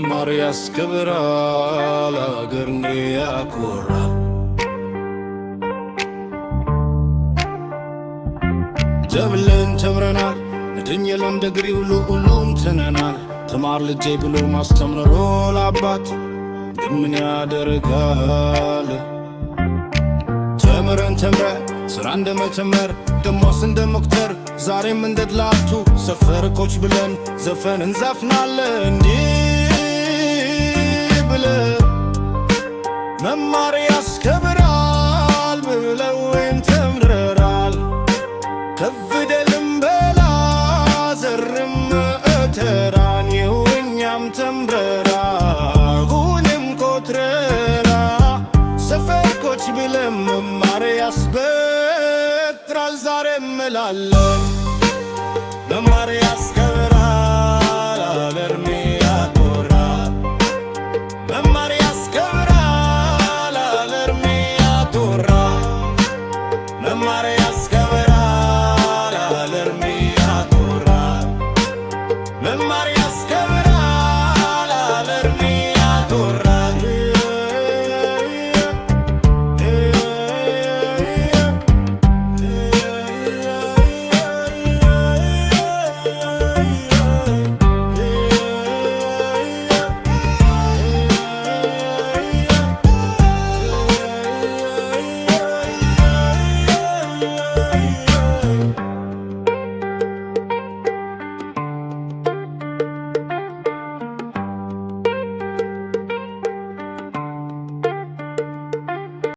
መማር ያስከብራል አገርን ያኮራል ተብለን ተምረናል እድኝል እንደ ግሪው ሁሉም ትነናል ተማር ልጄ ብሎ ማስተምሮ ለአባት ግን ምን ያደርጋል ተምረን ስራ እንደመተመር ደሞስ እንደመክተር ዛሬም እንደድላቱ ሰፈርኮች ብለን ዘፈን እንዘፍናለን እንዲህ ብለን መማር ያስከብራል ብለውን ተምረናል ከፍደልም በላ ዘርም እተራን የውኛም ተምረራ ሁንም ኮትረራ ሰፈርኮች ብለን መማር ያስበትራል ዛሬም እላለን መማር